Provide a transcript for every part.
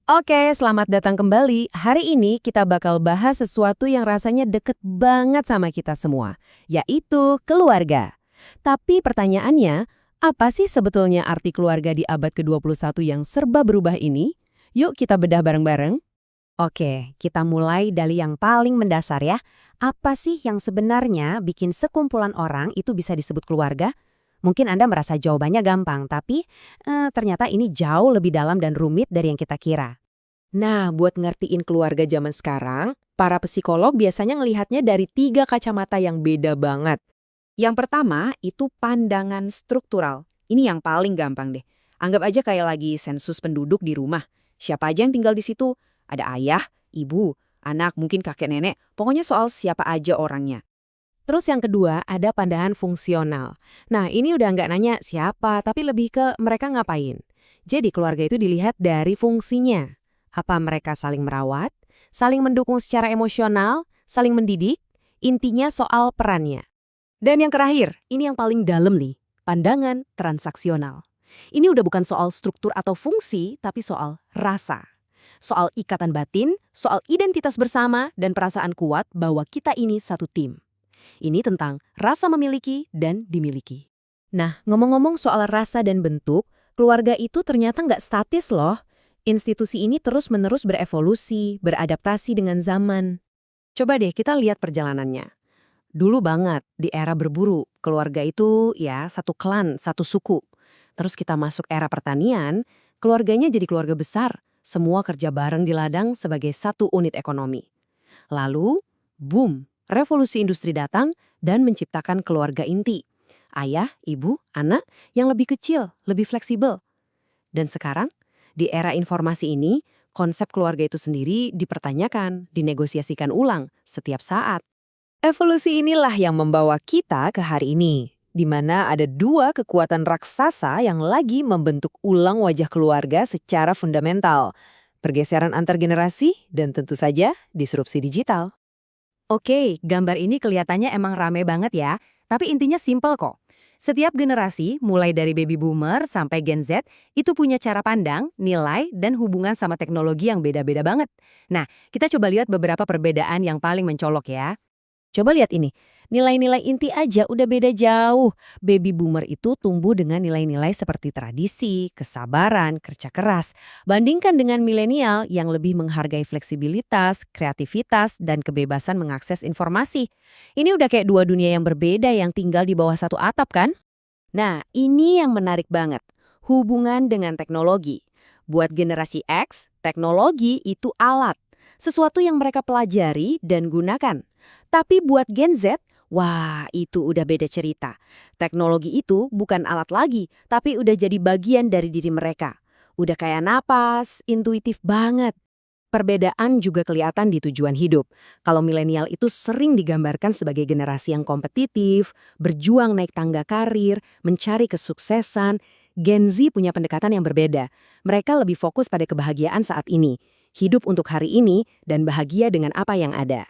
Oke, selamat datang kembali. Hari ini kita bakal bahas sesuatu yang rasanya deket banget sama kita semua, yaitu keluarga. Tapi pertanyaannya, apa sih sebetulnya arti keluarga di abad ke-21 yang serba berubah ini? Yuk kita bedah bareng-bareng. Oke, kita mulai dari yang paling mendasar ya. Apa sih yang sebenarnya bikin sekumpulan orang itu bisa disebut keluarga? Mungkin Anda merasa jawabannya gampang, tapi ternyata ini jauh lebih dalam dan rumit dari yang kita kira. Nah, buat ngertiin keluarga zaman sekarang, para psikolog biasanya ngelihatnya dari 3 kacamata yang beda banget. Yang pertama itu pandangan struktural. Ini yang paling gampang deh. Anggap aja kayak lagi sensus penduduk di rumah. Siapa aja yang tinggal di situ? Ada ayah, ibu, anak, mungkin kakek nenek. Pokoknya soal siapa aja orangnya. Terus yang kedua ada pandangan fungsional. Nah ini udah nggak nanya siapa, tapi lebih ke mereka ngapain. Jadi keluarga itu dilihat dari fungsinya. Apa mereka saling merawat, saling mendukung secara emosional, saling mendidik, intinya soal perannya. Dan yang terakhir, ini yang paling dalam nih, pandangan transaksional. Ini udah bukan soal struktur atau fungsi, tapi soal rasa. Soal ikatan batin, soal identitas bersama, dan perasaan kuat bahwa kita ini satu tim. Ini tentang rasa memiliki dan dimiliki. Nah, ngomong-ngomong soal rasa dan bentuk, keluarga itu ternyata nggak statis loh. Institusi ini terus-menerus berevolusi, beradaptasi dengan zaman. Coba deh kita lihat perjalanannya. Dulu banget, di era berburu, keluarga itu ya satu klan, satu suku. Terus kita masuk era pertanian, keluarganya jadi keluarga besar. Semua kerja bareng di ladang sebagai satu unit ekonomi. Lalu, boom, revolusi industri datang dan menciptakan keluarga inti. Ayah, ibu, anak yang lebih kecil, lebih fleksibel. Dan sekarang, di era informasi ini, konsep keluarga itu sendiri dipertanyakan, dinegosiasikan ulang setiap saat. Evolusi inilah yang membawa kita ke hari ini, di mana ada dua kekuatan raksasa yang lagi membentuk ulang wajah keluarga secara fundamental. Pergeseran antar generasi dan tentu saja disrupsi digital. Oke, gambar ini kelihatannya emang rame banget ya, tapi intinya simpel kok. Setiap generasi, mulai dari baby boomer sampai Gen Z, itu punya cara pandang, nilai, dan hubungan sama teknologi yang beda-beda banget. Nah, kita coba lihat beberapa perbedaan yang paling mencolok ya. Coba lihat ini, nilai-nilai inti aja udah beda jauh. Baby boomer itu tumbuh dengan nilai-nilai seperti tradisi, kesabaran, kerja keras. Bandingkan dengan milenial yang lebih menghargai fleksibilitas, kreativitas, dan kebebasan mengakses informasi. Ini udah kayak dua dunia yang berbeda yang tinggal di bawah satu atap kan? Nah, ini yang menarik banget. Hubungan dengan teknologi. Buat generasi X, teknologi itu alat. Sesuatu yang mereka pelajari dan gunakan. Tapi buat Gen Z, wah itu udah beda cerita. Teknologi itu bukan alat lagi, tapi udah jadi bagian dari diri mereka. Udah kayak napas, intuitif banget. Perbedaan juga kelihatan di tujuan hidup. Kalau milenial itu sering digambarkan sebagai generasi yang kompetitif, berjuang naik tangga karir, mencari kesuksesan, Gen Z punya pendekatan yang berbeda. Mereka lebih fokus pada kebahagiaan saat ini, hidup untuk hari ini, dan bahagia dengan apa yang ada.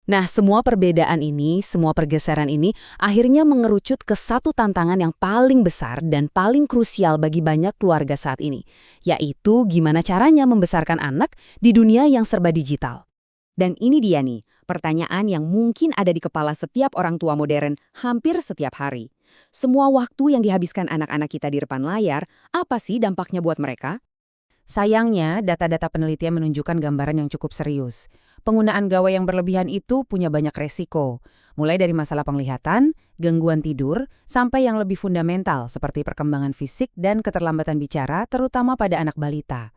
Nah, semua perbedaan ini, semua pergeseran ini akhirnya mengerucut ke satu tantangan yang paling besar dan paling krusial bagi banyak keluarga saat ini, yaitu gimana caranya membesarkan anak di dunia yang serba digital. Dan ini dia nih, pertanyaan yang mungkin ada di kepala setiap orang tua modern hampir setiap hari. Semua waktu yang dihabiskan anak-anak kita di depan layar, apa sih dampaknya buat mereka? Sayangnya, data-data penelitian menunjukkan gambaran yang cukup serius. Penggunaan gawai yang berlebihan itu punya banyak resiko, mulai dari masalah penglihatan, gangguan tidur, sampai yang lebih fundamental seperti perkembangan fisik dan keterlambatan bicara, terutama pada anak balita.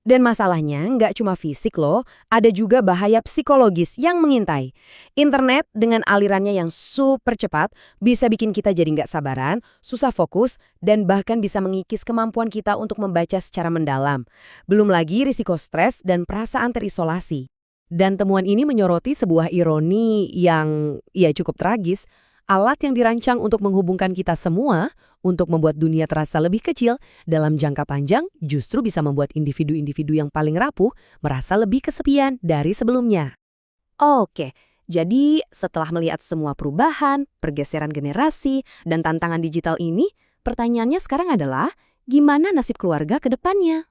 Dan masalahnya nggak cuma fisik loh, ada juga bahaya psikologis yang mengintai. Internet dengan alirannya yang super cepat bisa bikin kita jadi nggak sabaran, susah fokus, dan bahkan bisa mengikis kemampuan kita untuk membaca secara mendalam. Belum lagi risiko stres dan perasaan terisolasi. Dan temuan ini menyoroti sebuah ironi yang ya cukup tragis. Alat yang dirancang untuk menghubungkan kita semua, untuk membuat dunia terasa lebih kecil, dalam jangka panjang justru bisa membuat individu-individu yang paling rapuh merasa lebih kesepian dari sebelumnya. Oke, jadi setelah melihat semua perubahan, pergeseran generasi, dan tantangan digital ini, pertanyaannya sekarang adalah, gimana nasib keluarga ke depannya?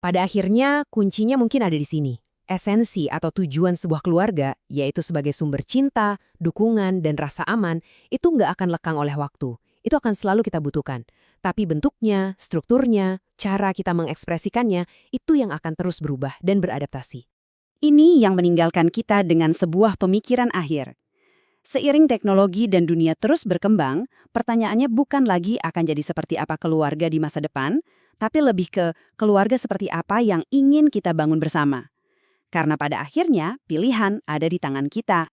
Pada akhirnya, kuncinya mungkin ada di sini. Esensi atau tujuan sebuah keluarga, yaitu sebagai sumber cinta, dukungan, dan rasa aman, itu nggak akan lekang oleh waktu. Itu akan selalu kita butuhkan. Tapi bentuknya, strukturnya, cara kita mengekspresikannya, itu yang akan terus berubah dan beradaptasi. Ini yang meninggalkan kita dengan sebuah pemikiran akhir. Seiring teknologi dan dunia terus berkembang, pertanyaannya bukan lagi akan jadi seperti apa keluarga di masa depan, tapi lebih ke keluarga seperti apa yang ingin kita bangun bersama. Karena pada akhirnya, pilihan ada di tangan kita.